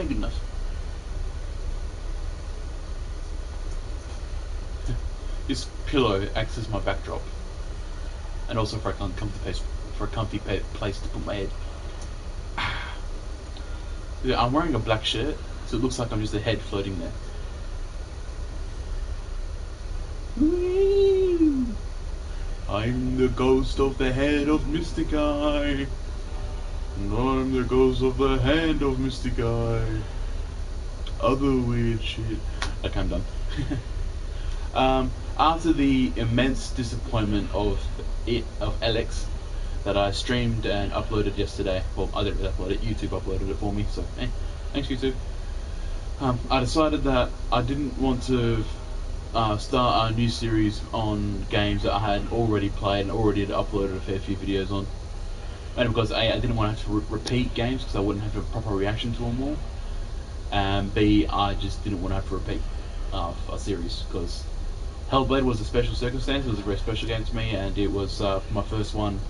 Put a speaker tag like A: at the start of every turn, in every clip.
A: Okay, good enough. This pillow acts as my backdrop, and also for a comfy place to put my head. Yeah, I'm wearing a black shirt, so it looks like I'm just a head floating there. Whee! I'm the ghost of the head of MysticEye. I'm the ghost of the hand of MysticEye. Other weird shit. Okay, I'm done. After the immense disappointment of ELEX that I streamed and uploaded yesterday, well, I didn't really upload it, YouTube uploaded it for me, so thanks YouTube. I decided that I didn't want to start a new series on games that I had already played and already had uploaded a fair few videos on. And because A, I didn't want to have to repeat games because I wouldn't have a proper reaction to them all. And B, I just didn't want to have to repeat a series because Hellblade was a special circumstance. It was a very special game to me, and it was my first one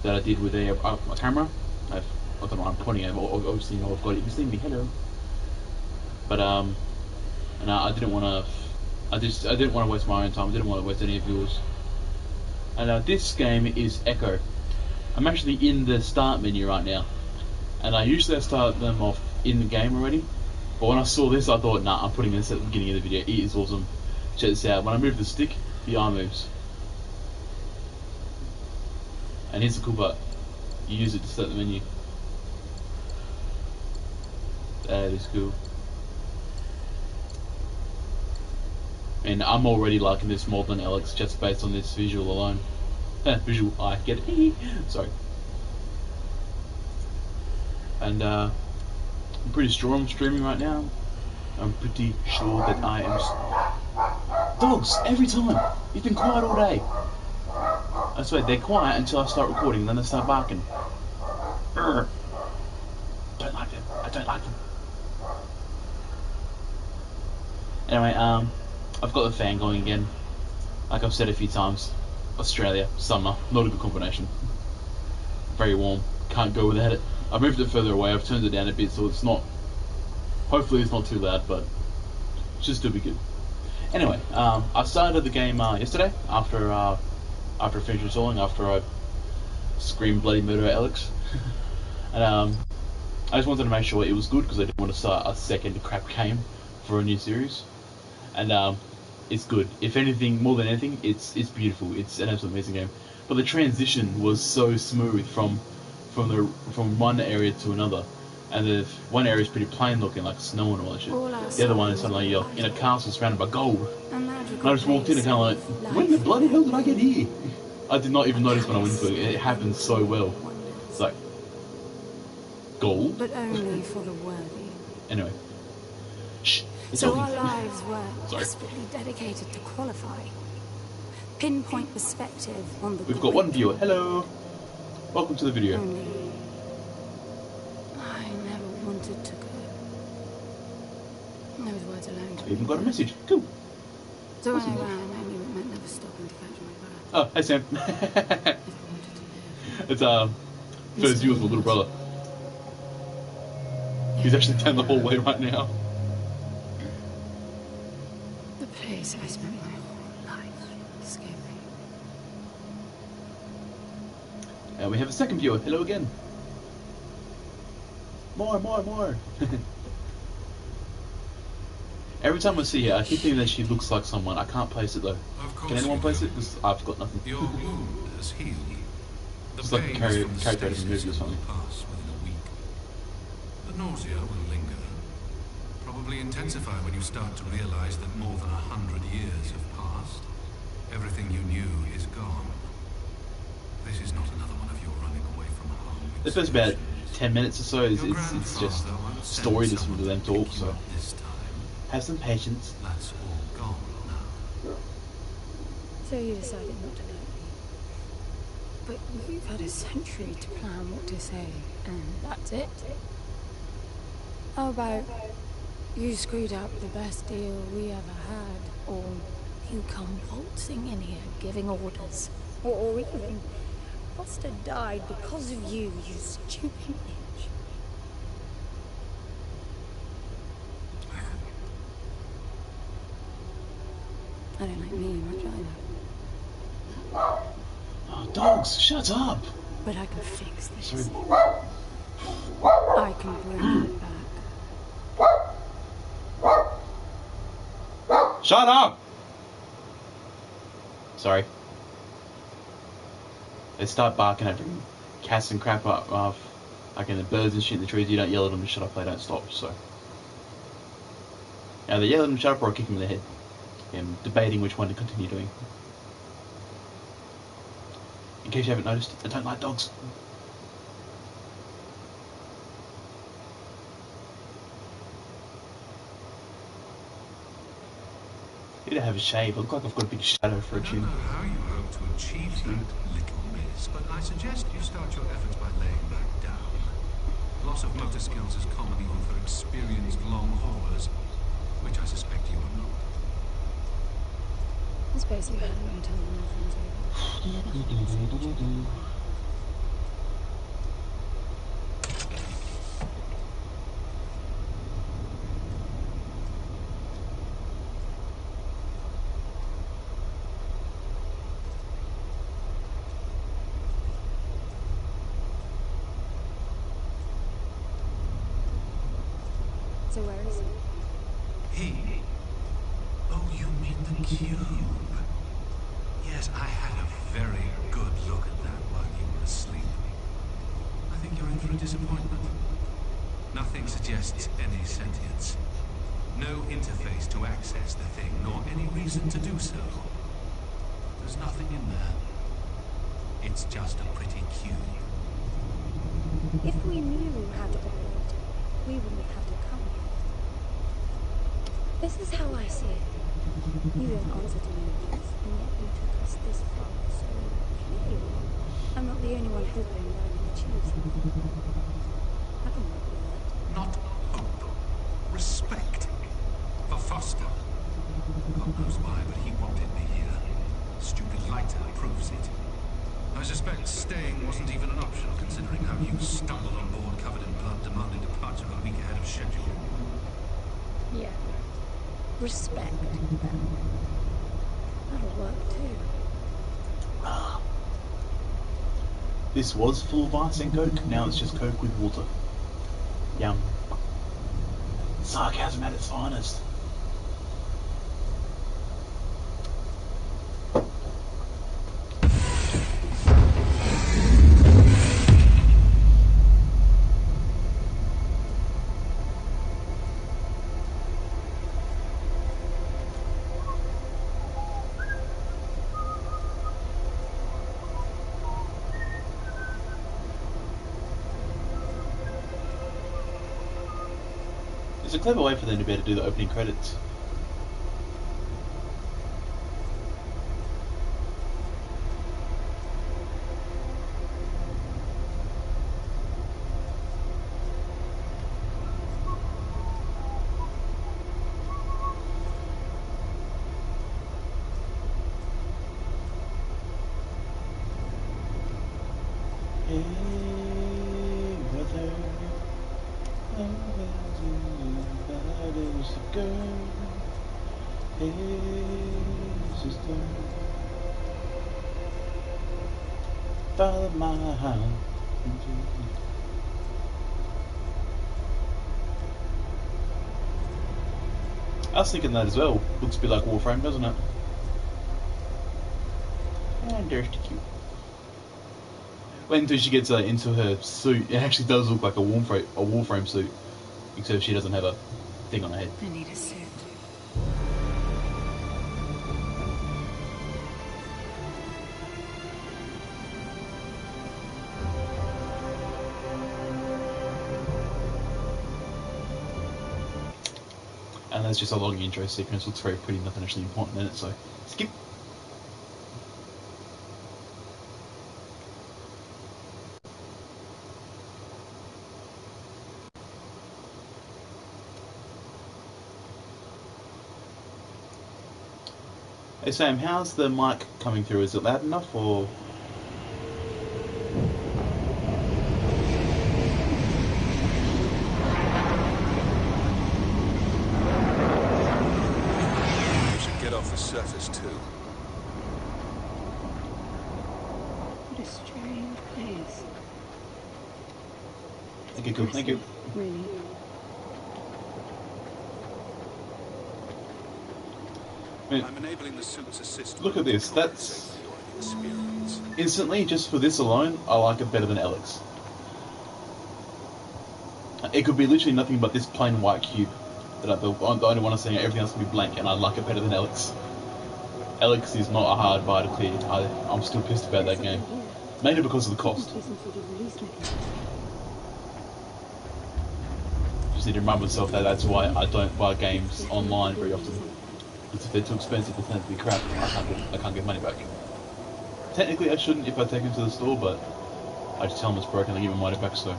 A: that I did with a camera. I don't know what I'm pointing at. Obviously, you know I've got it. You can see me. Hello. But and I didn't want to. I didn't want to waste my own time. I didn't want to waste any of yours. And this game is Echo. I'm actually in the start menu right now, and I usually start them off in the game already. But when I saw this, I thought, nah, I'm putting this at the beginning of the video. It is awesome. Check this out. When I move the stick, the eye moves. And here's the cool part. You use it to start the menu. That is cool. And I'm already liking this more than ELEX just based on this visual alone. Visual eye, get it? Sorry. And I'm pretty sure I'm streaming right now. I'm pretty sure that I am. Dogs, every time. You've been quiet all day. I swear, they're quiet until I start recording, and then they start barking. Don't like them. I don't like them. Anyway, I've got the fan going again. Like I've said a few times, Australia, summer, not a good combination. Very warm, can't go without it. I moved it further away, I've turned it down a bit so it's not, hopefully it's not too loud, but it should still be good. Anyway, I started the game yesterday after I finished installing, after I screamed bloody murder at ELEX. And I just wanted to make sure it was good because I didn't want to start a second crap game for a new series. And it's good. If anything, more than anything, it's beautiful. It's an absolutely amazing game. But the transition was so smooth from one area to another. And the one area is pretty plain looking, like snow and all that shit. The other one is suddenly you're in a castle surrounded by gold. And I just walked in and kind of like, when the bloody hell did I get here? I did not even notice when I went into it. It happened so well. It's like gold.
B: But only for the worthy.
A: Anyway. Shh.
B: So our lives were desperately dedicated to qualify. Pinpoint perspective on the.
A: We've got one viewer. Hello. Welcome to the video.
B: Only I never wanted to go. Those words alone.
A: I even got a message. Cool.
B: So when I ran, I knew it meant never stopping to catch my breath.
A: Oh, hey Sam. It's first viewer's my little brother. He's actually down the hallway right now.
B: The place I spent my whole life escaping.
A: And we have a second viewer. Hello again. More. Every time I see her, I keep thinking that she looks like someone. I can't place it though. Can anyone place it? Because I've got nothing.
C: Your wound has healed.
A: It's like a character out of a movie or something.
C: Pass within a week. The nausea will linger. Probably intensify when you start to realize that more than 100 years have passed. Everything you knew is gone. This is not another one of your running away from home.
A: The first about 10 minutes or so it's just story listening to them talk, so have some patience.
C: That's all gone now.
B: So you decided not to let me. But you've had a century to plan what to say, and that's it? How about you screwed up the best deal we ever had, or you come waltzing in here giving orders, or even Foster died because of you, you stupid bitch. I don't like me much either.
A: Oh, dogs, shut up!
B: But I can fix this.
A: Sorry.
B: I can bring it back.
A: Shut up! Sorry. They start barking at cats and crap up, like in the birds and shit in the trees. You don't yell at them to shut up, they don't stop, so. Now they yell at them to shut up or I kick them in the head. I'm debating which one to continue doing. In case you haven't noticed, I don't like dogs. I need to have a shave. I look like I've got a big shadow for a chin.
C: I don't know how you hope to achieve that, little miss, but I suggest you start your efforts by laying back down. Loss of motor skills is common even for experienced long haulers, which I suspect you are not.
B: It's basically better until nothing's over. So where is he?
C: He? Oh, you mean the cube? Yes, I had a very good look at that while you were asleep. I think you're in for a disappointment. Nothing suggests any sentience. No interface to access the thing, nor any reason to do so. There's nothing in there. It's just a pretty cube.
B: If we knew how to operate it, we wouldn't have to come here. This is how I see it. You don't answer to many things, and yet you took us this far, so clearly I'm not the only one hoping that I can achieve something. I can work with that.
C: Not hope. Respect. For Foster. God knows why, but he wanted me here. Stupid lighter proves it. I suspect staying wasn't even an option, considering how you stumbled on board covered in blood, demanding departure a week ahead of schedule.
B: Yeah. Respect, then. That'll work too.
A: This was full of ice and Coke, now it's just Coke with water. Yum. Sarcasm at its finest. It's a clever way for them to be able to do the opening credits. Hey, brother. Is the girl, hey sister, follow my hand. I was thinking that as well. Looks a bit like Warframe, doesn't it? And there's the cute. Wait until she gets into her suit. It actually does look like a Warframe suit, except she doesn't have a thing on her head.
B: I need a suit.
A: And that's just a long intro sequence. Looks very pretty, nothing actually important in it, so skip. Hey Sam, how's the mic coming through? Is it loud enough or?
D: You should get off the surface
B: strange place.
A: Okay, cool. Thank you.
B: Really.
C: I'm enabling the suit's assistant.
A: Look at this. That's instantly, just for this alone, I like it better than ELEX. It could be literally nothing but this plain white cube that I'm the only one I'm seeing. Everything else can be blank, and I like it better than ELEX. ELEX is not a hard bar to clear. I'm still pissed about that game, mainly because of the cost. Just need to remind myself that that's why I don't buy games online very often. Because if they're too expensive, they tend to be crap, and I can't get money back. Technically, I shouldn't if I take them to the store, but I just tell them it's broken and I give them money back. So.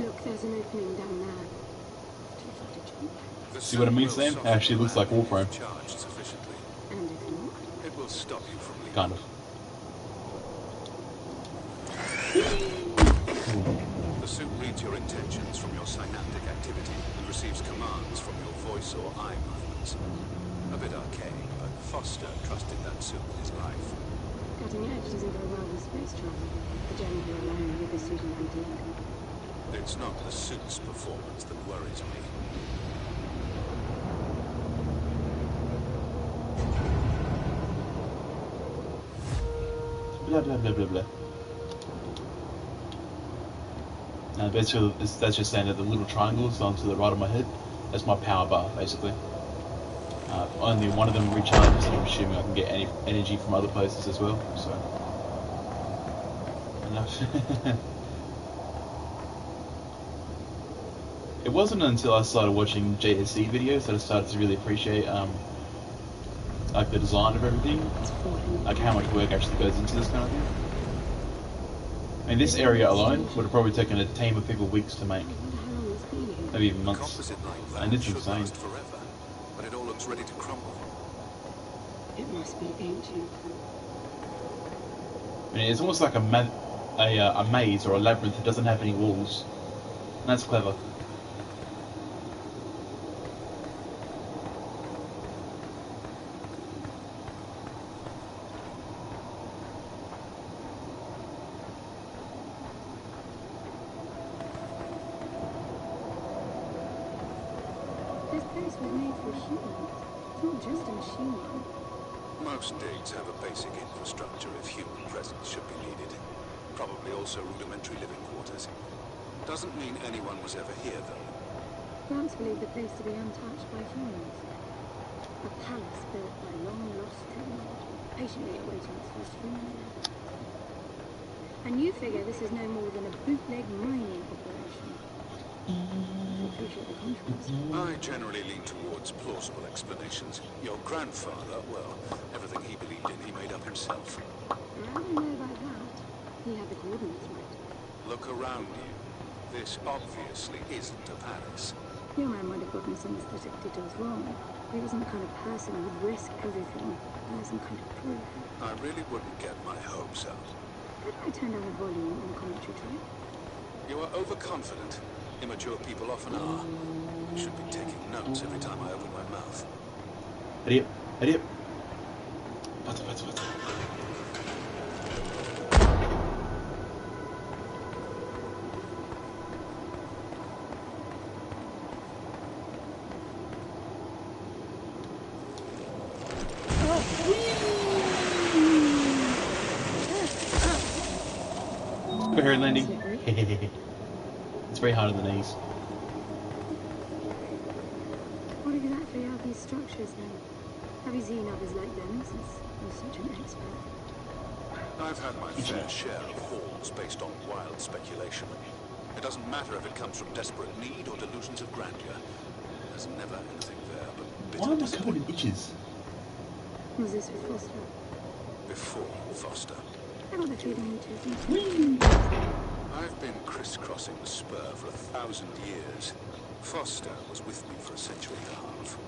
B: Look, there's an opening down there.
A: See what I mean, Sam? It actually looks like Warframe.
B: And if not,
C: it will stop you from leaving.
A: Kind of.
C: The suit reads your intentions from your synaptic activity and receives commands from your voice or eye movements. A bit arcane, but Foster trusted that suit with his life.
B: cutting edge doesn't go well with space travel. The journey alone with the suit and idea.
C: It's not the suit's performance that worries me.
A: Blah blah blah blah blah. And basically, that's just saying that the little triangles on to the right of my head, that's my power bar, basically. Only one of them recharges, and I'm assuming I can get any energy from other places as well, so... Enough. It wasn't until I started watching JSC videos that I started to really appreciate, like, the design of everything, like how much work actually goes into this kind of thing. I mean, this area alone would have probably taken a team of people weeks to make. Maybe even months. And it's insane.
C: Forever, but it all looks ready to crumble.
B: It must be ancient.
A: I mean, it's almost like a maze or a labyrinth that doesn't have any walls. And that's clever.
B: This place was made for humans. It's not just a machine one.
C: Most digs have a basic infrastructure if human presence should be needed. Probably also rudimentary living quarters. Doesn't mean anyone was ever here, though.
B: Grants believe the place to be untouched by humans. A palace built by long-lost technology, patiently awaiting its first human. And you figure this is no more than a bootleg mining operation. I appreciate the contrast.
C: I generally lean towards plausible explanations. Your grandfather, well, everything he believed in, he made up himself.
B: I don't know about that. He had the coordinates right.
C: Look around you. This obviously isn't a palace.
B: Your man might have gotten some aesthetic details wrong. He wasn't the kind of person who would risk everything for some kind of proof.
C: I really wouldn't get my hopes up.
B: How do I turn down the volume on the commentary track?
C: You are overconfident. Immature people often are. I should be taking notes every time I open my mouth.
A: Hurry up, hurry up. Butter, butter, butter. Overhead landing. It's very hard on the knees.
B: What exactly are these structures then? Have you seen others like them since you're such an expert?
C: I've had my fair share of halls based on wild speculation. It doesn't matter if it comes from desperate need or delusions of grandeur. There's never anything there but bitter
A: Why am I covered in
C: disappointment.
A: itches?
B: Was this with Foster?
C: Before Foster.
B: I got the feeling you two.
C: I've been crisscrossing the spur for 1,000 years. Foster was with me for a century and a half.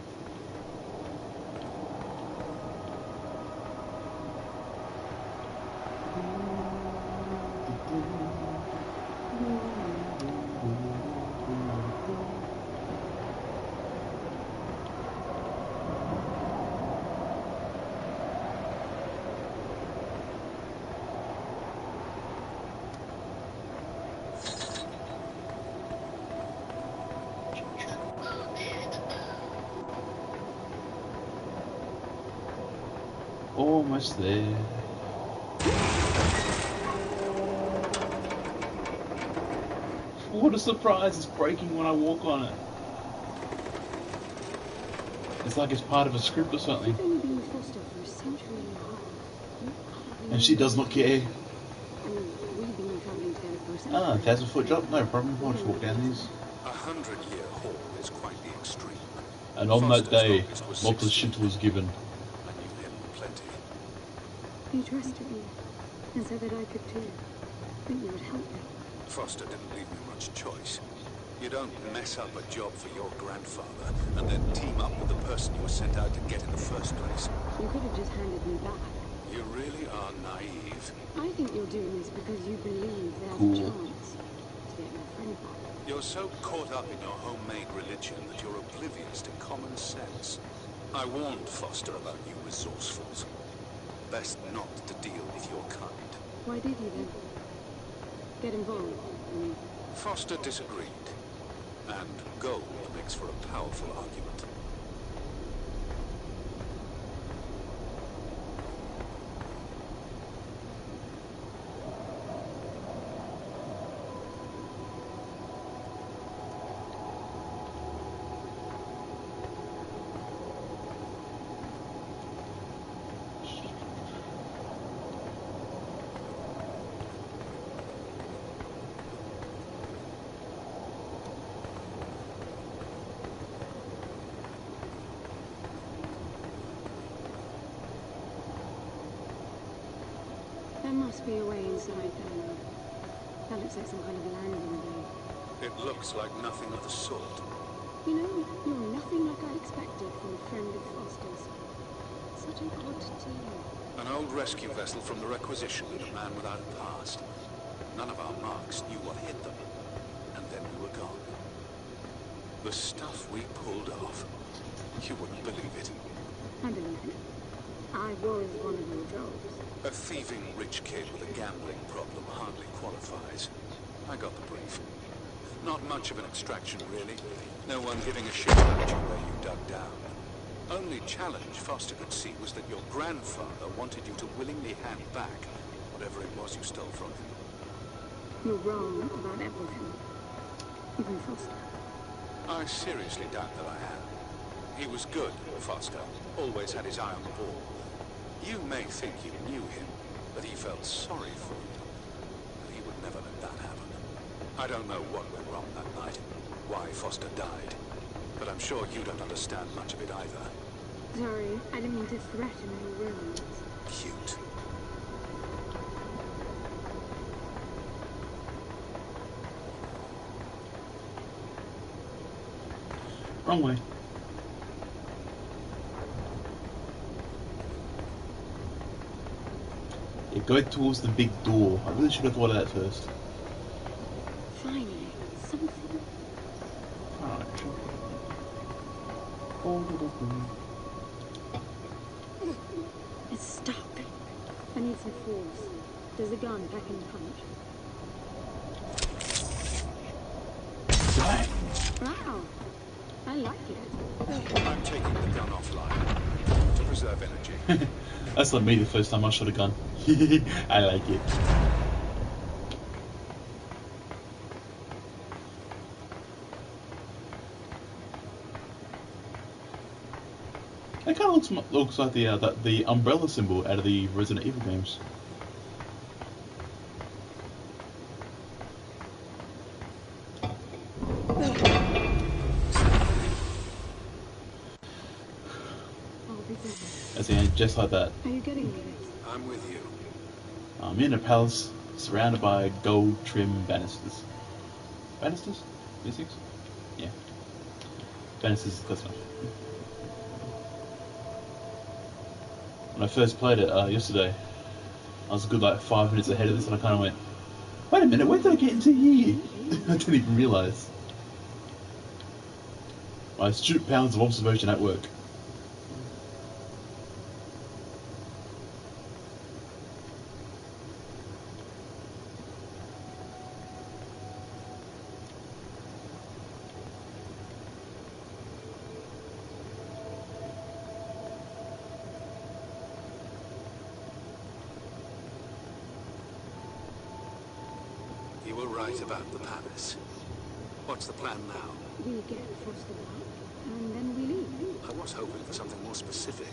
A: Almost there. What a surprise, it's breaking when I walk on it. It's like it's part of a script or something.
B: You've only been with Foster for a century and a half.
A: And she does not care.
B: I mean, we've been travelling together for a century.
A: Ah, 1,000-foot drop, no problem. I'll just walk down these.
C: 100-year haul is quite the extreme.
A: And on that
C: Foster's
A: day,
C: longest was
A: lots of
C: 60.
A: shit was given.
C: I knew him plenty.
B: He trusted me, and said that I could too. That you would help me.
C: Foster didn't leave me much choice. You don't mess up a job for your grandfather and then team up with the person you were sent out to get in the first place.
B: You could have just handed me back.
C: You really are naive.
B: I think you're doing this because you believe there's
A: Cool.
B: a chance to get your friend back.
C: You're so caught up in your homemade religion that you're oblivious to common sense. I warned Foster about you resourcefuls. Best not to deal with your kind.
B: Why did you then? Get involved, I mean.
C: Foster disagreed. And gold makes for a powerful argument.
B: There must be a way inside there. That looks like some kind of landing bay.
C: It looks like nothing of the sort.
B: You know, you're nothing like I expected from a friend of Foster's. Such an odd team.
C: An old rescue vessel from the Requisition and a man without a past. None of our marks knew what hit them. And then we were gone. The stuff we pulled off. You wouldn't believe it.
B: I believe it. I was one of your jobs.
C: A thieving rich kid with a gambling problem hardly qualifies. I got the brief. Not much of an extraction, really. No one giving a shit about you where you dug down. Only challenge Foster could see was that your grandfather wanted you to willingly hand back whatever it was you stole from him.
B: You're wrong about everything. Even Foster.
C: I seriously doubt that I am. He was good, Foster. Always had his eye on the ball. You may think you knew him, that he felt sorry for you. But he would never let that happen. I don't know what went wrong that night, why Foster died. But I'm sure you don't understand much of it either.
B: Sorry, I didn't mean to threaten your romance.
C: Cute.
A: Wrong way. Yeah, go towards the big door. I really should have thought of that first.
B: Finally, something.
A: Alright.
B: It's stuck. I need some force. There's a gun back in the punch.
A: Bang!
B: Wow, I like it.
C: I'm taking the gun offline to preserve energy.
A: That's like me the first time I shot a gun. I like it. It kind of looks like the umbrella symbol out of the Resident Evil games.
B: I'll be there.
A: As in, just like that.
B: Are you getting me this?
C: I'm with you.
A: I'm in a palace surrounded by gold trim banisters. Banisters? These things? Yeah. Banisters is close enough. When I first played it yesterday, I was a good like 5 minutes ahead of this and I kind of went, wait a minute, when did I get into here? I didn't even realise. My astute powers of observation at work.
C: right about the palace. What's the plan now?
B: We get Foster back, and then we leave.
C: I was hoping for something more specific.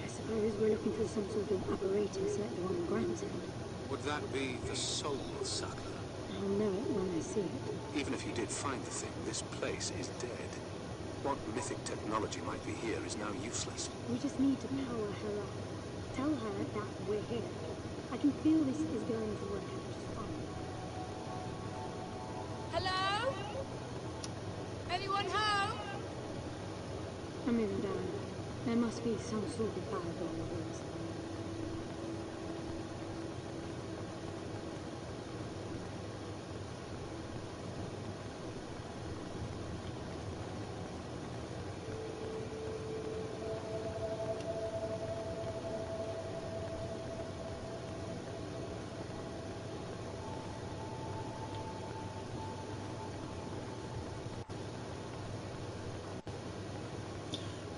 B: I suppose we're looking for some sort of apparatus like the one on Grant's head.
C: Would that be the soul sucker?
B: I'll know it when I see it.
C: Even if you did find the thing, this place is dead. What mythic technology might be here is now useless.
B: We just need to power her up. Tell her that we're here. I can feel this is going to work out just fine. Hello? Anyone home? I'm moving down. There must be some sort of power going on this.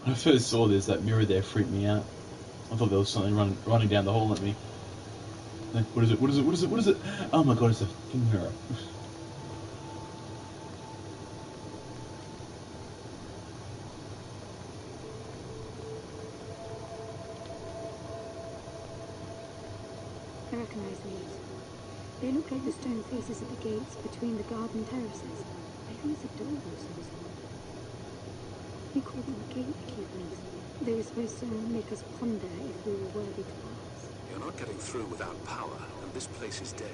A: When I first saw this, that mirror there freaked me out. I thought there was something running down the hall at me. Like, what is it? What is it? What is it? What is it? Oh my god, it's a fucking mirror.
B: I recognize these. They look like the stone faces at the gates between the garden terraces. Maybe it's a door or something. We called them gatekeepers. They were supposed to make us ponder if we were worthy to pass.
C: You're not getting through without power, and this place is dead.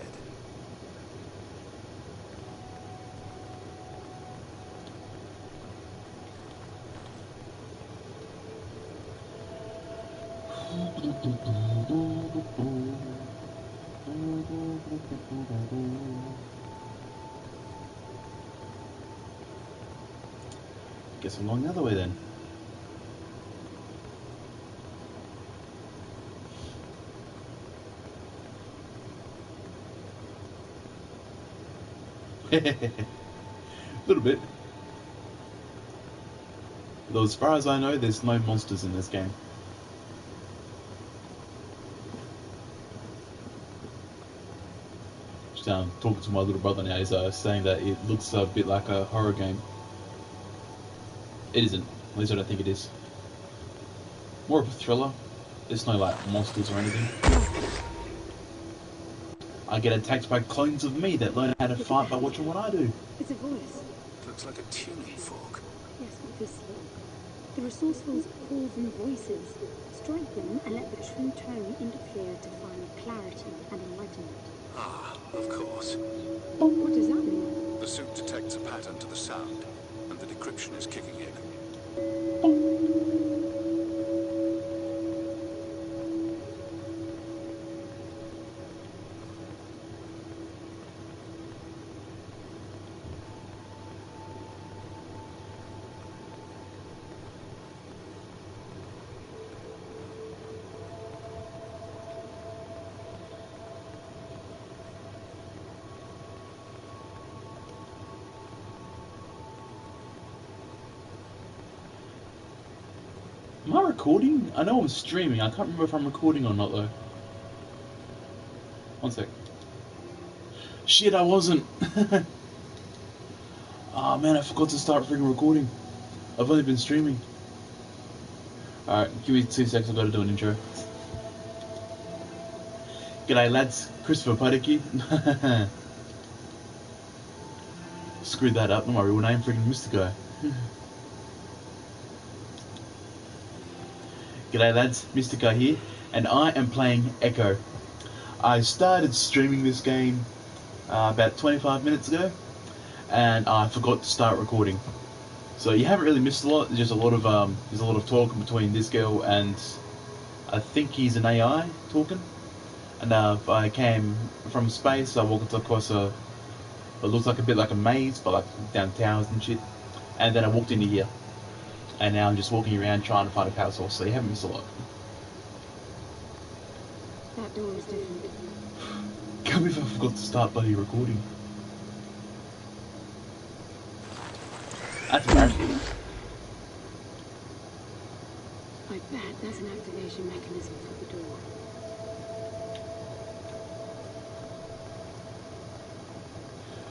A: Guess I'm going the other way then. A little bit. Though as far as I know, there's no monsters in this game. Just talking to my little brother now, he's saying that it looks a bit like a horror game. It isn't. At least I don't think it is. More of a thriller. There's no like monsters or anything. I get attacked by clones of me that learn how to fight by watching what I do.
B: It's a voice.
C: Looks like a tuning fork.
B: Yes, but this one. The resourcefuls call them voices. Strike them and let the true tone interfere to find clarity and enlightenment.
C: Ah, of course.
B: What does that mean?
C: The suit detects a pattern to the sound, and the decryption is kicking in.
A: Am I recording? I know I'm streaming. I can't remember if I'm recording or not though. One sec. Shit, I wasn't. Oh man, I forgot to start freaking recording. I've only been streaming. Alright, give me 2 seconds, I've got to do an intro. G'day lads, Christopher Puddicky. Screwed that up, not my real name, freaking MysticEye. G'day lads, MysticEye here, and I am playing Echo. I started streaming this game about 25 minutes ago, and I forgot to start recording. So you haven't really missed a lot. There's just a lot of talk between this girl and I think he's an AI talking. And I came from space. I walked across it looks like a bit like a maze, but like down towers and shit. And then I walked into here. And now I'm just walking around trying to find a power source, so you haven't missed a lot.
B: That door is different.
A: Can't believe I forgot to start bloody recording. That's embarrassing.
B: I bet there's an activation mechanism for the door.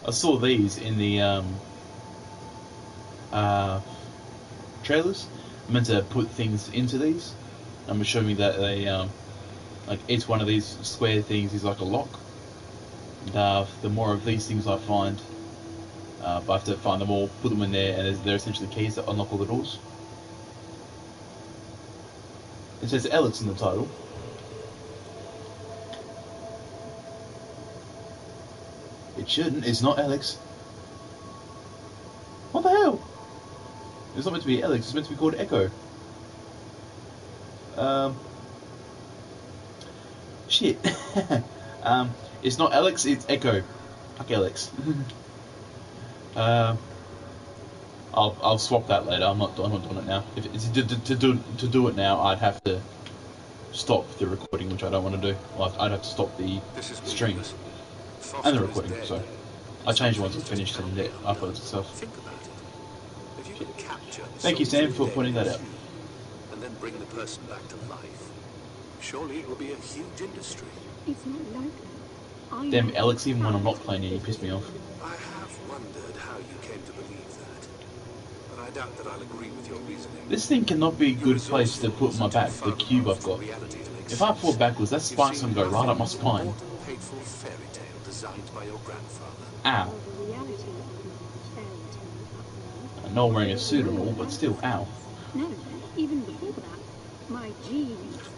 A: I saw these in the trailers. I meant to put things into these. I'm assuming that they like each one of these square things is like a lock. And, the more of these things I find, I have to find them all, put them in there, and they're essentially keys that unlock all the doors. It says ELEX in the title. It shouldn't. It's not ELEX. What the hell? It's not meant to be ELEX. It's meant to be called Echo. Shit. It's not ELEX. It's Echo. Fuck ELEX. I'll swap that later. I'm not doing it now. If it's to do it now, I'd have to stop the recording, which I don't want to do. Like, I'd have to stop the stream and the recording. So I changed it once it's finished and it uploads itself.
C: Think about it. If you can capture
A: Thank you, Sam, for pointing that out.
C: And then bring the person back to life, surely it will be a huge industry.
B: It's not like that.
A: Damn, ELEX, even when I'm not playing it, you piss me off.
C: I have wondered how you came to believe that, but I doubt that I'll agree with your reasoning.
A: This thing cannot be a good place to put my back, the cube I've got. If I fall backwards, that spike's gonna go right up my spine.
C: Hateful fairy tale designed by your grandfather.
A: Ow. I know I'm wearing a suit and all, but still, ow.
B: No, even before that, my genius.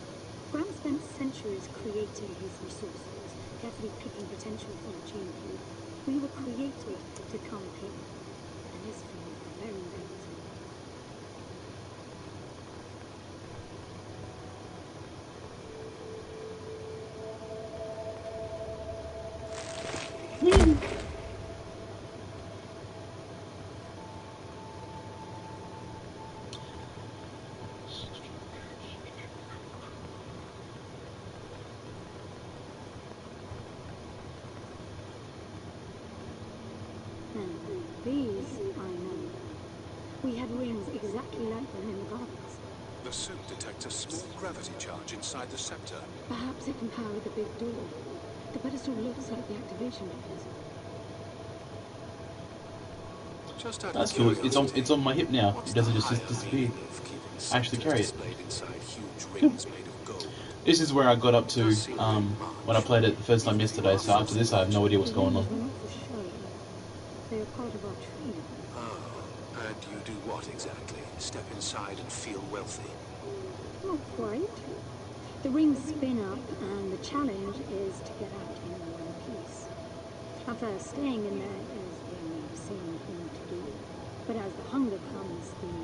B: Graham spent centuries creating his resources, carefully picking potential from a gene pool. We were created to come here, and this feels very late. These, I know. We had rings exactly like them in the gardens.
C: The suit detects a small gravity charge inside the scepter.
B: Perhaps it can power the big door. The pedestal looks like the activation mechanism.
C: Just out of
A: That's good.
C: curiosity,
A: It's on my hip now.
C: what's
A: It doesn't
C: the
A: just
C: higher
A: disappear.
C: meaning of keeping
A: I actually carry it.
C: displayed inside huge rings made of gold?
A: This is where I got up to when I played it the first time yesterday, so after this I have no idea what's going on.
B: They're not for show. They are part of our training.
C: Oh, and you do what exactly? Step inside and feel wealthy?
B: Not quite. The rings spin up, and the challenge is to get out in one piece. At first, staying in there is the same thing to do. But as the hunger comes, the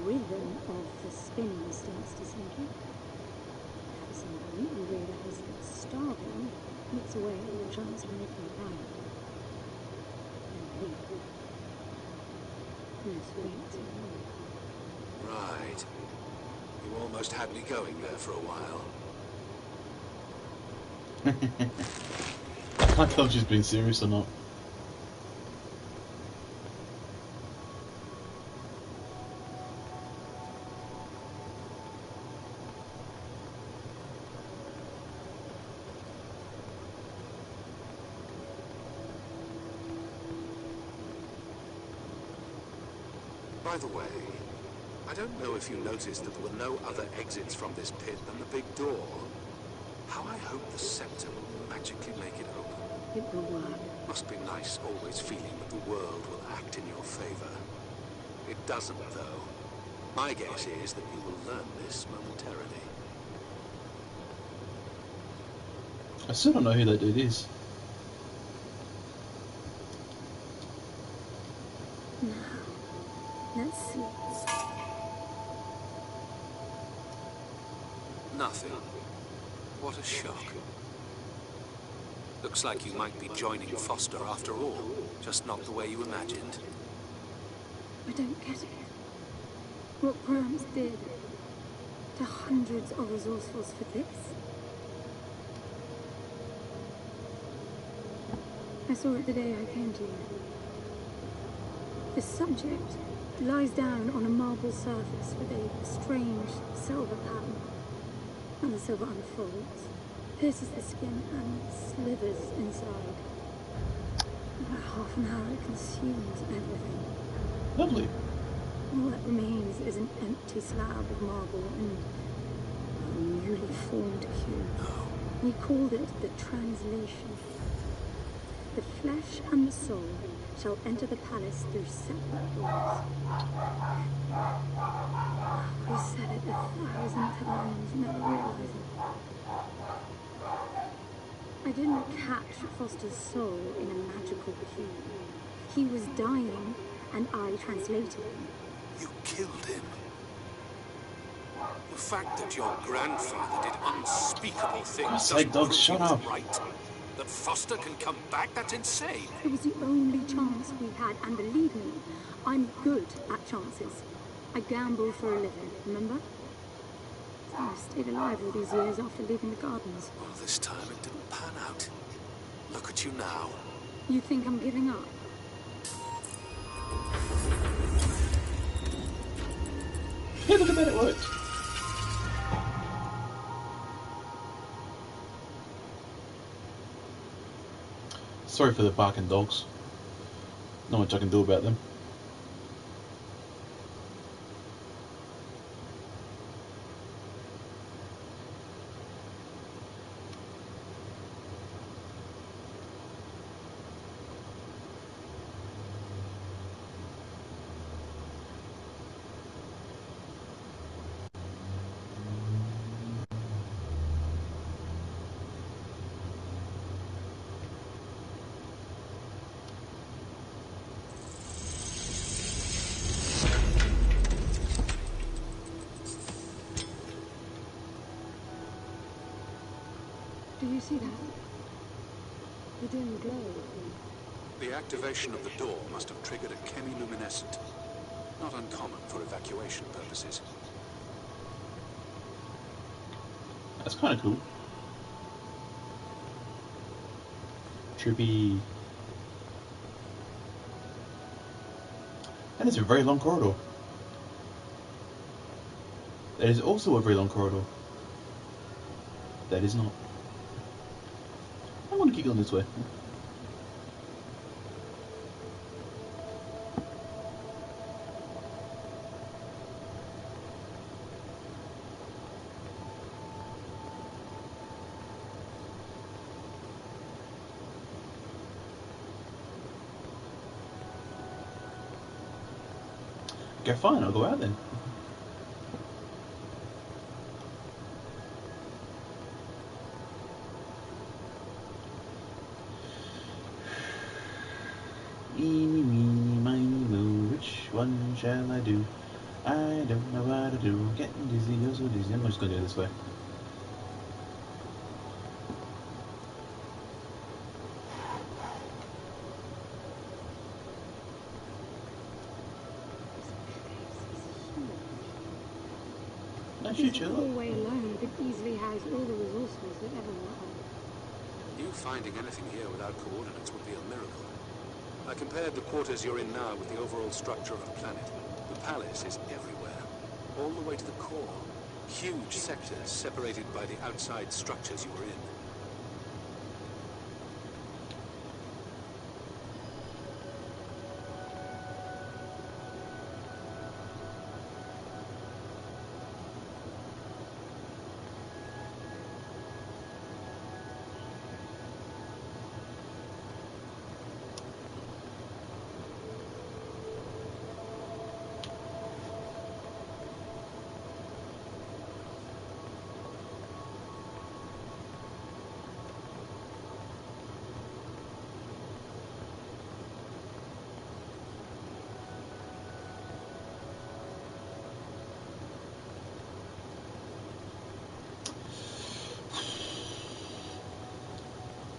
B: rhythm of the spinning starts to sink in. At some point, you realize that starving eats away at your chance of making it out. And leave. Let's wait till morning.
C: Right. You almost had me going there for a while.
A: I can't tell if she's being serious or not.
C: By the way, I don't know if you noticed that there were no other exits from this pit than the big door. How I hope the scepter will magically make it open.
B: It will work.
C: Must be nice always feeling that the world will act in your favor. It doesn't, though. My guess is that you will learn this momentarily.
A: I still don't know who that dude is.
B: Now, let's see.
C: Nothing. What a shock. Looks like you might be joining Foster after all, just not the way you imagined.
B: I don't get it. What Grams did to hundreds of resourcefuls for this. I saw it the day I came to you. The subject lies down on a marble surface with a strange silver pattern. And the silver unfolds, pierces the skin, and slithers inside. About half an hour it consumes everything.
A: Lovely.
B: All that remains is an empty slab of marble and a newly formed cube. We called it the translation. The flesh and the soul shall enter the palace through separate doors. We said it 1,000 times, never realizing. I didn't catch Foster's soul in a magical cube. He was dying, and I translated him.
C: You killed him. The fact that your grandfather did unspeakable things
A: God's
C: doesn't
A: sake, dogs,
C: prove
A: shut
C: he was
A: up.
C: right. That Foster can come back, that's insane.
B: It was the only chance we had, and believe me, I'm good at chances. I gamble for a living, remember? So I stayed alive all these years after leaving the gardens.
C: Well, this time it didn't pan out. Look at you now.
B: You think I'm giving up?
A: Yeah, look at that, it worked. Sorry for the barking dogs. Not much I can do about them.
B: Do you see that? The dim glow.
C: The activation of the door must have triggered a chemiluminescent. Not uncommon for evacuation purposes.
A: That's kind of cool. Trippy. And it's a very long corridor. That is also a very long corridor. That is not. I want to keep going this way. Okay, fine, I'll go out then. Eeny, meeny, miny, moo, which one shall I do? I don't know what to do. Getting dizzy, you're so dizzy. I'm just gonna do it this way. I should
B: This
A: chill.
B: hallway alone could easily house all the resources that ever were.
C: You finding anything here without coordinates would be a miracle. I compared the quarters you're in now with the overall structure of the planet. The palace is everywhere, all the way to the core. Huge sectors separated by the outside structures you were in.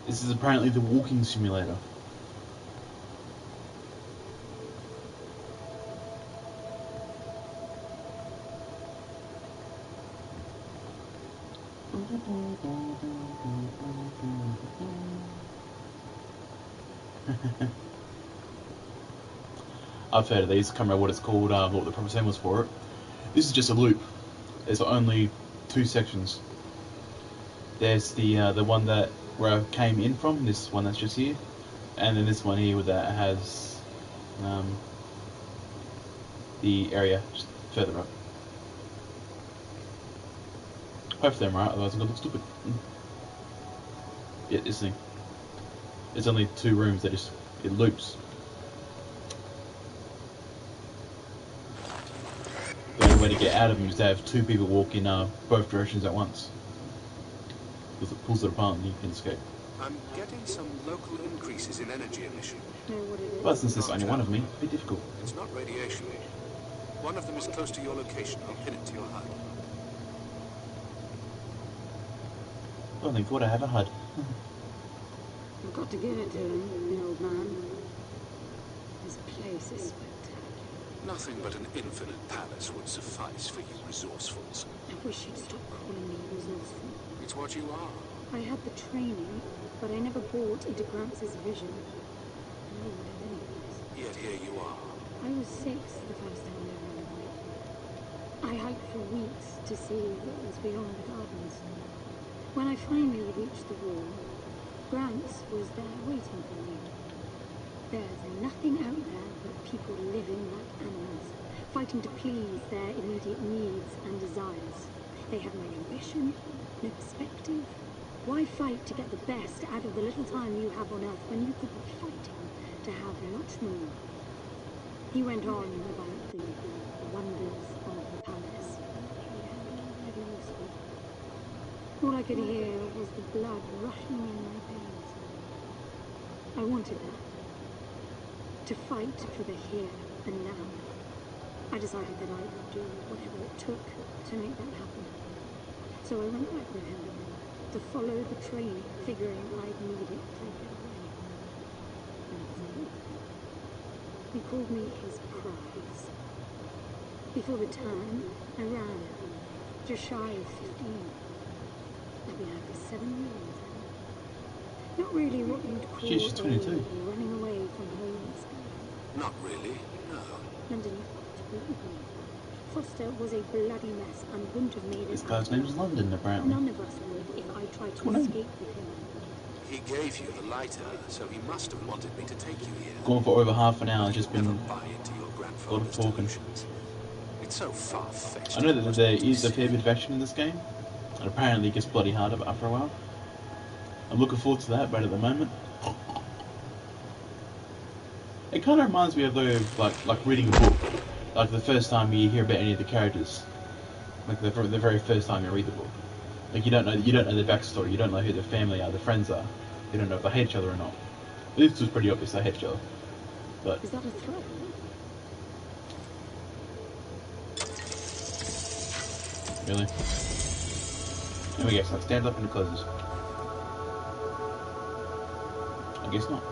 A: This is apparently the walking simulator. I've heard of these. Can't remember what it's called. What the proper name was for it. This is just a loop. There's only two sections. There's the one that where I came in from. This one that's just here, And then this one here that has the area just further up. Hopefully I'm right, otherwise I'm gonna look stupid. Yeah, this thing. It's only 2 rooms that it loops. The only way to get out of them is to have 2 people walk in both directions at once. Because it pulls it apart and you can escape.
C: I'm getting some local increases in energy emission.
A: But since there's only one of me, it'd be difficult.
C: It's not radiation. One of them is close to your location. I'll pin it to your HUD.
A: I don't think I have a HUD.
B: I've got to give it to him, the old man. This place is spectacular.
C: Nothing but an infinite palace would suffice for you resourcefuls.
B: I wish you'd stop calling me resourceful.
C: It's what you are.
B: I had the training, but I never bought into Gramps' vision. And I would have anyways.
C: Yet here you are.
B: I was 6 the first time I ran away. I hiked for weeks to see what was beyond the gardens. When I finally reached the wall, Gramps was there waiting for me. There's nothing out there but people living like animals, fighting to please their immediate needs and desires. They have no ambition, no perspective. Why fight to get the best out of the little time you have on Earth when you could be fighting to have much more? He went on about the wonders of the palace. All I could hear was the blood rushing in my veins. I wanted that. To fight for the here and now. I decided that I would do whatever it took to make that happen. So I went back with him to follow the training, figuring I'd need it to get away. And he called me his prize. Before the turn, I ran, just shy of 15. I've been out for 7 years. Not really what you'd call
A: She's 22.
B: running away from home and stuff.
C: Not really, no.
B: London, you've got to believe me. Foster was a bloody mess and wouldn't have made it.
A: This guy's name's London, apparently.
B: None of us would if I tried to escape with him.
C: He gave you the lighter, so he must have wanted me to take you here.
A: Gone for over half an hour, just been
C: Never buy into your grandfather's
A: talking.
C: delusions. It's so far-fetched.
A: I know that there is a fair bit of action in this game, and apparently it gets bloody harder after a while. I'm looking forward to that, but at the moment, it kind of reminds me of like reading a book, like the first time you hear about any of the characters, like the very first time you read the book. Like you don't know their backstory, you don't know who their family are, their friends are, you don't know if they hate each other or not. This was pretty obvious they hate each other, but
B: Is that a threat?
A: really. There we go. So it stands up and it closes. I guess not.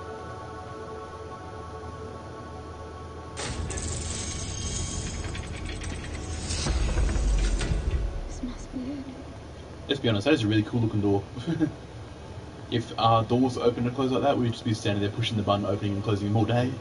B: This must be it.
A: Let's be honest, that is a really cool looking door. If our doors open and close like that, we'd just be standing there pushing the button, opening and closing them all day.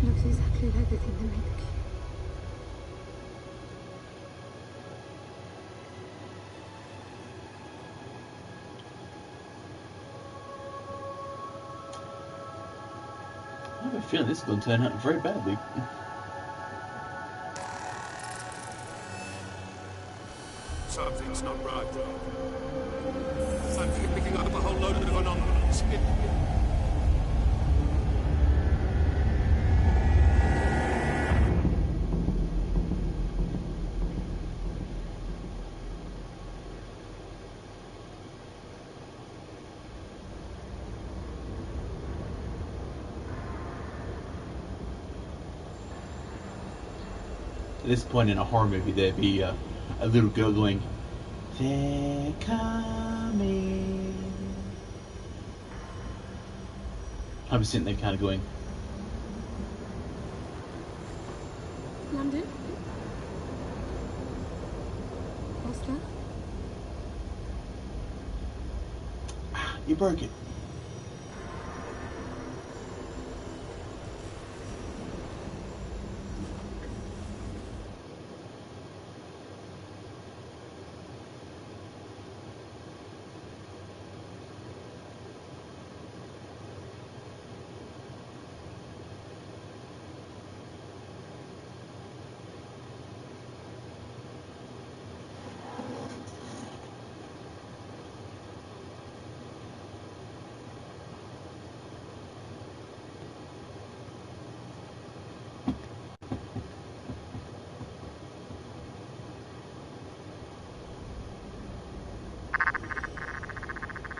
B: It looks exactly like the thing that made the key.
A: I have a feeling this is going to turn out very badly.
C: Something's not right. I'm picking up a whole load of anomalies.
A: At this point in a horror movie, there'd be a little girl going, "They're coming." I'd be sitting there kind of going,
B: London?
A: You broke it.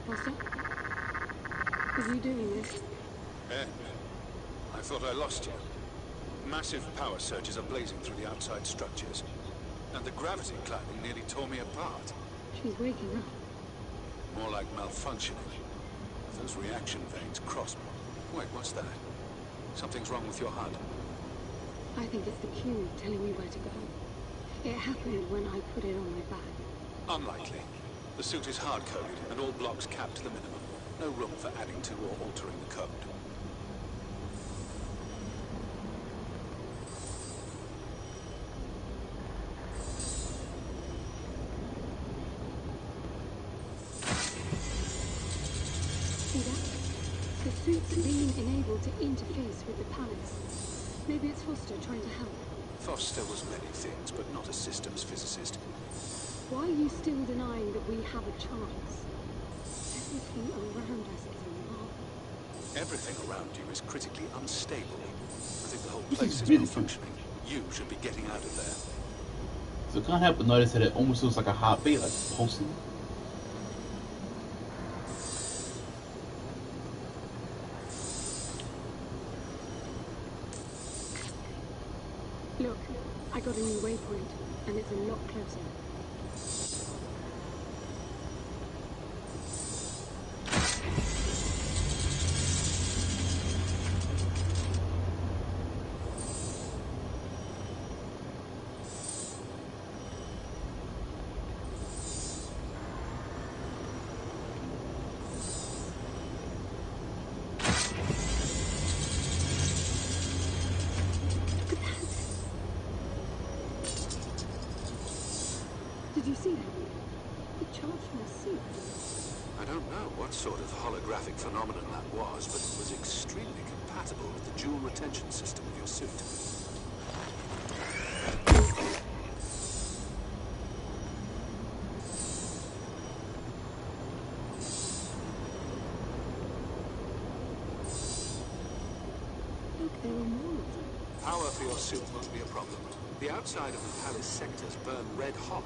B: Foster? Are you doing this?
C: Ben, I thought I lost you. Massive power surges are blazing through the outside structures. And the gravity cladding nearly tore me apart.
B: She's waking up.
C: More like malfunctioning. Those reaction veins cross me. Wait, what's that? Something's wrong with your HUD.
B: I think it's the cube telling me where to go. It happened when I put it on my back.
C: Unlikely. The suit is hard-coded, and all blocks capped to the minimum. No room for adding to or altering the code.
B: See that? The suit's being enabled to interface with the palace. Maybe it's Foster trying to help.
C: Foster was many things, but not a systems physicist.
B: Why are you still denying that we have a chance? Everything around us is alive.
C: Everything around you is critically unstable. I think the whole
A: This
C: place
A: is
C: is
A: really
C: malfunctioning. You should be getting out of there.
A: So I can't help but notice that it almost looks like a heartbeat, like pulsing.
B: Look, I got a new waypoint, and it's a lot closer. Did you see that? It charged my suit.
C: I don't know what sort of holographic phenomenon that was, but it was extremely compatible with the dual retention system of your suit.
B: Look, there are more of them.
C: Power for your suit won't be a problem. The outside of the palace sectors burn red hot,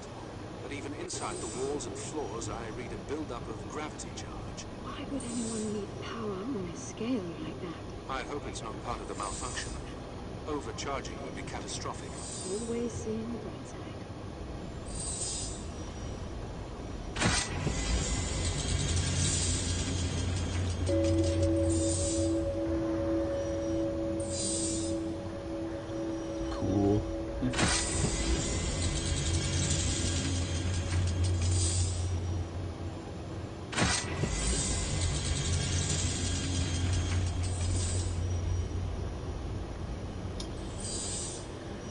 C: but even inside the walls and floors I read a build-up of gravity charge.
B: Why would anyone need power on a scale like that?
C: I hope it's not part of the malfunction. Overcharging would be catastrophic.
B: Always seeing the bright side.
A: Cool.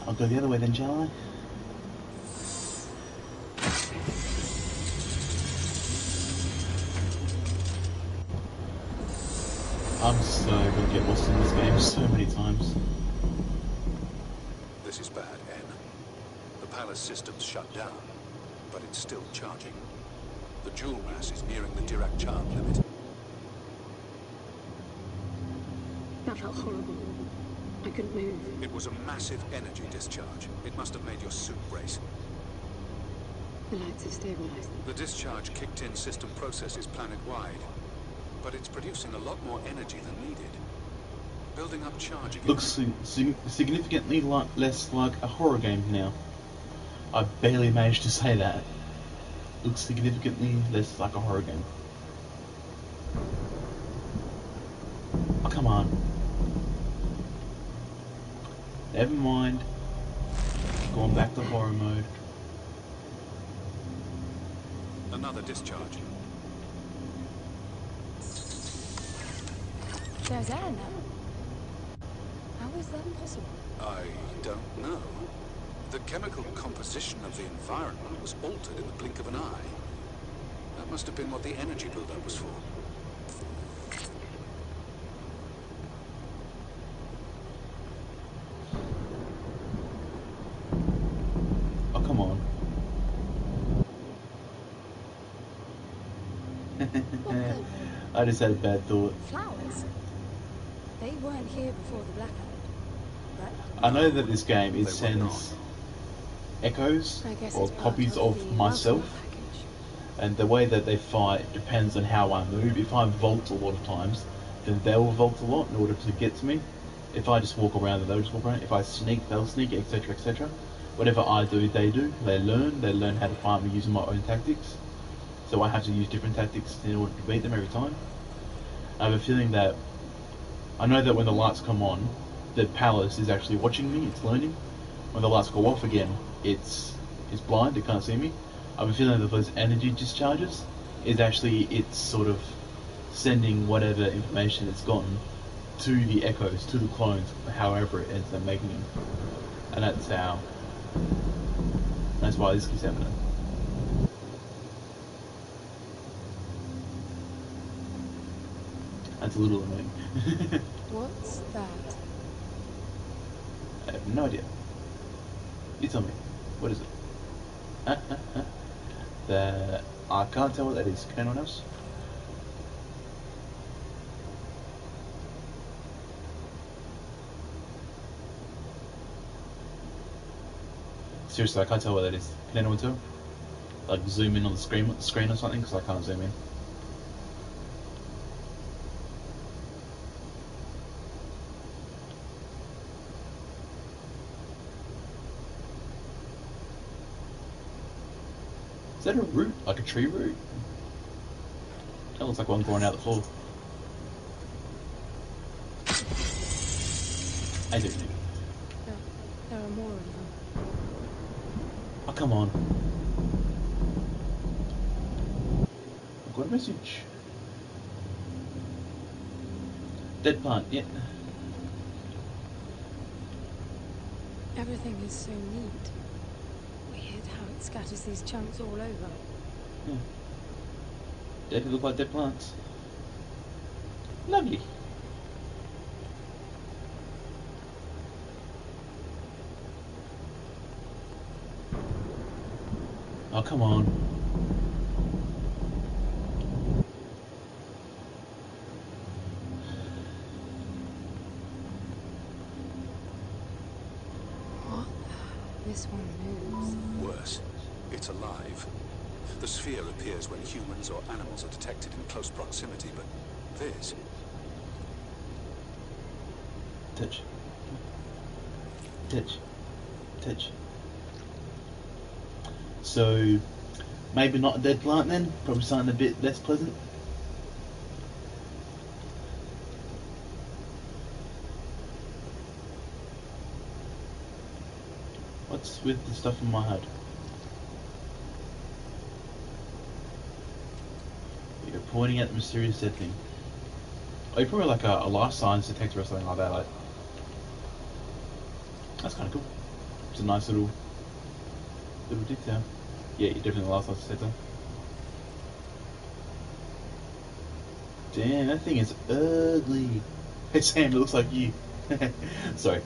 A: I'll go the other way then, shall I? I'm so gonna get lost in this game so many times.
C: This is bad, N. The palace system's shut down, but it's still charging. The jewel mass is nearing the Dirac charge limit.
B: That felt horrible. I couldn't move.
C: It was a massive energy discharge. It must have made your suit brace.
B: The lights have stabilized.
C: The discharge kicked in system processes planet-wide, but it's producing a lot more energy than needed. Building up charge again.
A: Looks significantly less like a horror game now. I barely managed to say that. Looks significantly less like a horror game. Oh, come on. Never mind. Going back to horror mode.
C: Another discharge.
B: there's air now. How is that possible?
C: I don't know. The chemical composition of the environment was altered in the blink of an eye. That must have been what the energy buildup was for.
A: Oh, come on. I just had a bad thought.
B: Flowers? They weren't here before the blackout, right?
A: I know that this game, it sends echoes
B: I guess
A: or
B: it's part
A: copies
B: the
A: of myself,
B: welcome package.
A: and the way that they fight depends on how I move. If I vault a lot of times, then they'll vault a lot in order to get to me. If I just walk around, then they'll just walk around. If I sneak, they'll sneak, etc., etc. Whatever I do, they do. They learn how to fight me using my own tactics. So I have to use different tactics in order to beat them every time. I have a feeling that I know that when the lights come on, the palace is actually watching me, it's learning. When the lights go off again, it's blind, it can't see me. I have a feeling that those energy discharges is actually it's sort of sending whatever information it's gotten to the echoes, to the clones, however it ends up making them. And that's why this keeps happening. That's a little annoying.
B: What's that?
A: I have no idea. You tell me. What is it? I can't tell what that is. Can anyone else? Seriously, I can't tell what that is. Can anyone tell? Like zoom in on the screen or something, because I can't zoom in. Is that a root? Like a tree root? That looks like one growing out the floor. I do think.
B: There are more of them.
A: Oh, come on. I've got a message. Dead plant, yeah.
B: Everything is so neat. Weird how it scatters these chunks all over.
A: Yeah. They look like dead plants. Lovely. Oh, come on.
B: What? This one moves.
C: Worse, it's alive. The sphere appears when humans or animals are detected in close proximity, but this...
A: Touch. Touch. Touch. So, maybe not a dead plant then? Probably something a bit less pleasant? What's with the stuff in my head? You're pointing at the mysterious dead thing. Oh, you're probably like a life science detector or something like that. Like, that's kind of cool. It's a nice little detail. Yeah, you're definitely a life science detector. Damn, that thing is ugly. Hey Sam, it looks like you. Sorry.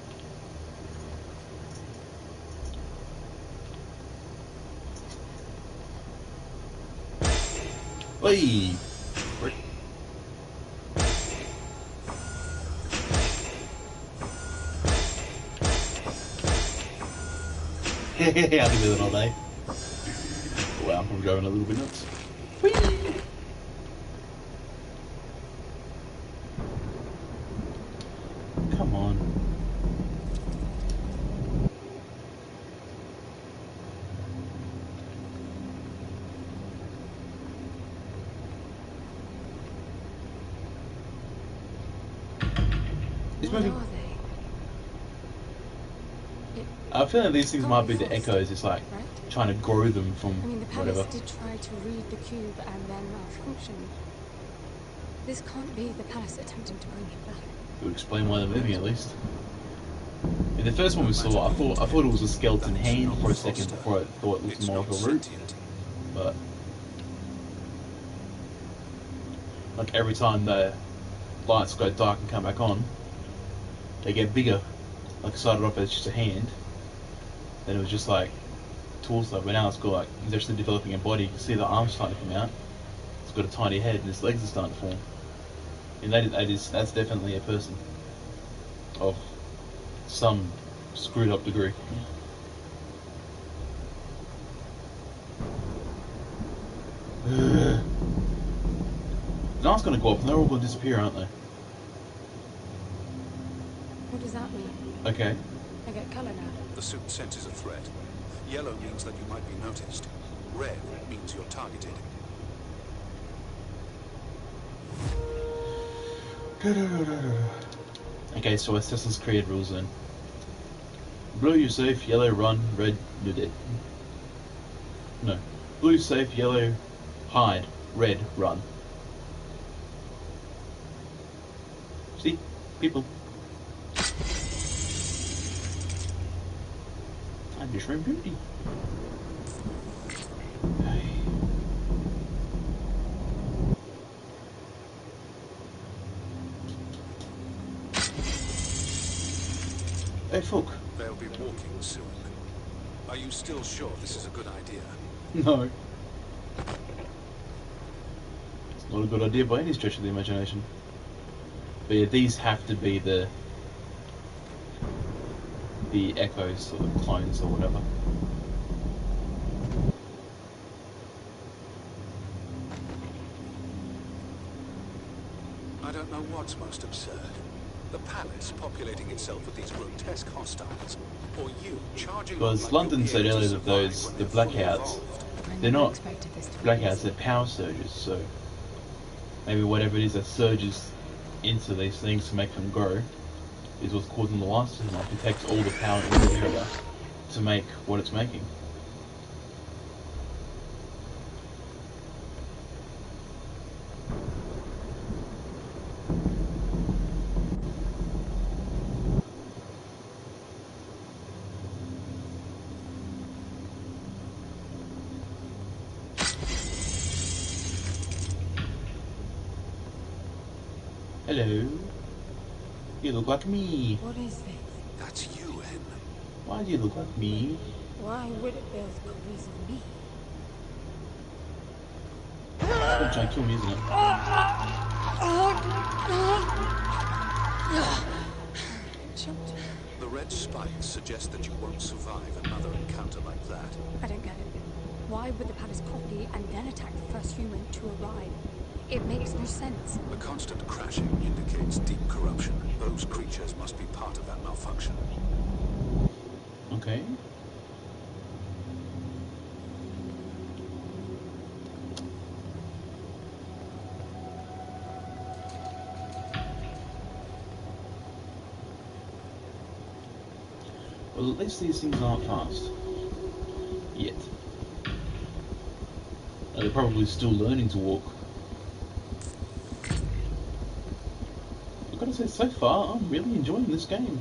A: Oi! Frick. I'll be with it all day. Wow, I'm probably going a little bit nuts. Whee! Come on. It's
B: What
A: moving.
B: are they?
A: I feel like these things
B: Can't
A: might
B: be
A: be the
B: forced,
A: echoes. It's like
B: right?
A: trying to grow them from
B: I mean, the
A: whatever.
B: palace did try to read the cube and then malfunction. This can't be the palace attempting to bring him back.
A: It would explain why they're moving at least. In the first one we saw, I thought it was a skeleton hand for a second before I thought it was more of a root. But like every time the lights go dark and come back on, they get bigger. Like it started off as just a hand, then it was just like torso, but now it's got like, he's actually developing a body. You can see the arms starting to come out. It's got a tiny head and his legs are starting to form. And that's definitely a person of some screwed up degree. The night's gonna go up and they're all gonna disappear, aren't they?
B: What does that mean?
A: Okay.
B: I get colour now.
C: The suit senses a threat. Yellow means that you might be noticed. Red means you're targeted.
A: Okay, so Assassin's Creed rules then. Blue, you're safe. Yellow, run. Red, you're dead. No. Blue, safe. Yellow, hide. Red, run. See? People. I'm just very beauty. Hey, folk.
C: They'll be walking soon. Are you still sure this is a good idea?
A: No. It's not a good idea by any stretch of the imagination. But yeah, these have to be the echoes or the clones or whatever.
C: I don't know what's most absurd. The palace populating itself with these grotesque hostiles, or you charging.
A: Because London said earlier that the blackouts, they're not blackouts, they're power surges, so maybe whatever it is that surges into these things to make them grow is what's causing the lights to turn off. It takes all the power in the area to make what it's making. Hello. You look like me.
B: What is this?
C: That's you, Hen.
A: Why do you look like me?
B: Why would it build copies of me?
A: You're trying to kill me, isn't it?
B: Jumped.
C: The red spikes suggest that you won't survive another encounter like that.
B: I don't get it. Why would the palace copy and then attack the first human to arrive? It makes no sense.
C: The constant crashing indicates deep corruption. Those creatures must be part of that malfunction.
A: Okay. Well, at least these things aren't fast. Yet. They're probably still learning to walk. I've got to say, so far, I'm really enjoying this game.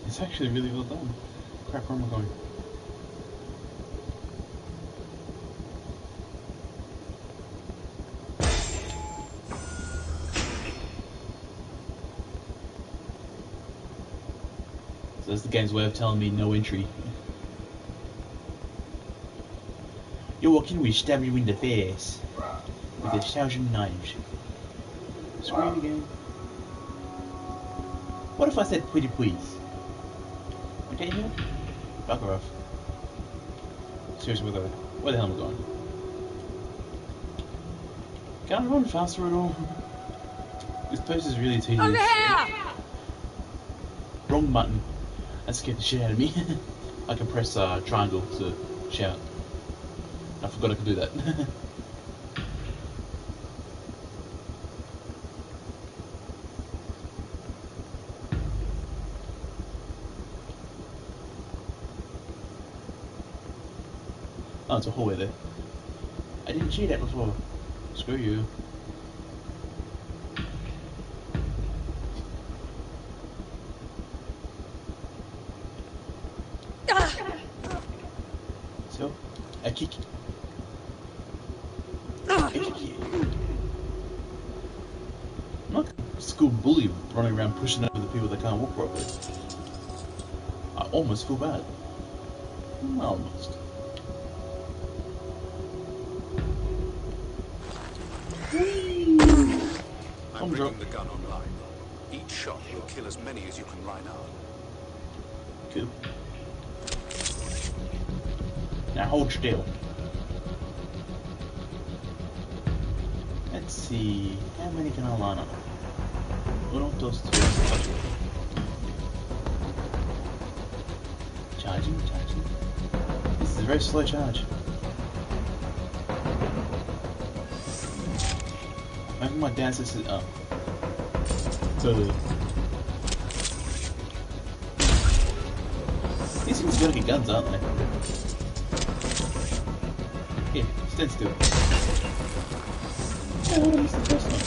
A: It's actually really well done. Crap, where am I going? So that's the game's way of telling me no entry. You're walking, we stab you in the face with 1,000 knives. Scream again. What if I said pretty please? Okay, here? Fuck her off. Seriously, where the hell am I going? Can I run faster at all? This place is really tedious.
B: Over here!
A: Wrong button. That scared the shit out of me. I can press triangle to shout. I forgot I could do that. Oh, it's a hallway there. I didn't see that before. Screw you. kick you. I kick you. I'm not a school bully running around pushing over the people that can't walk properly. I almost feel bad. Almost.
C: I'm bringing the gun online. Each shot will kill as many as you can line up.
A: Cool. Now hold still. Let's see, how many can I line up? One of those two. Charging. This is a very slow charge. Maybe my dad says it up. These things gotta get guns, aren't they? Here, stand still. Oh, I missed the first one.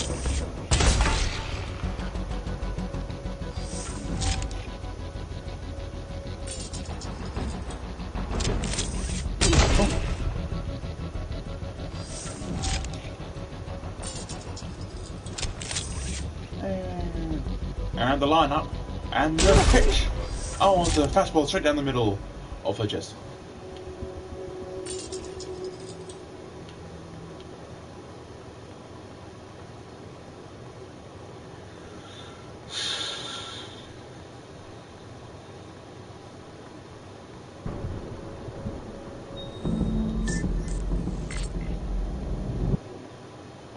A: And the line up, and the pitch. Oh, it's a fastball straight down the middle of her chest.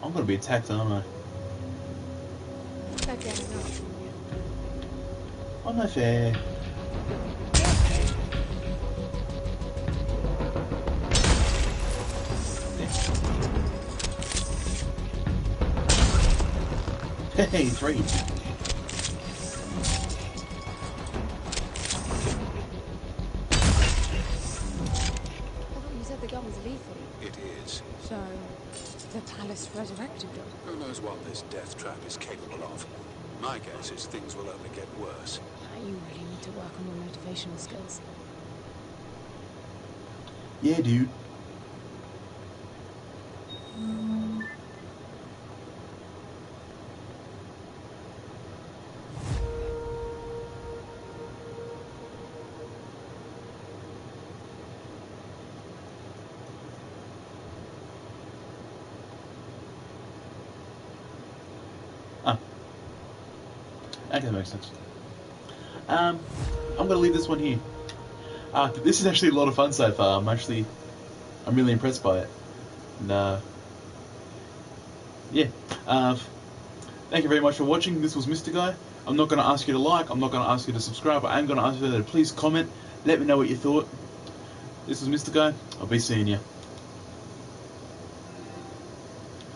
A: I'm gonna be attacked, aren't I? Oh, no fair. Hey, 3.
B: I thought you said the gun was lethal.
C: It is.
B: So, the palace resurrected them.
C: Who knows what this death trap is capable of? My guess is things will only get worse.
B: You really need to work on your motivational skills.
A: Yeah, dude. Okay, that makes sense. I'm gonna leave this one here. This is actually a lot of fun so far. I'm really impressed by it. And, yeah. Thank you very much for watching. This was MysticEye. I'm not gonna ask you to like. I'm not gonna ask you to subscribe. But I am gonna ask you to please comment. Let me know what you thought. This was MysticEye. I'll be seeing you.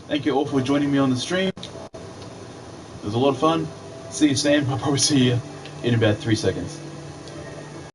A: Thank you all for joining me on the stream. It was a lot of fun. See you, Sam. I'll probably see you in about 3 seconds.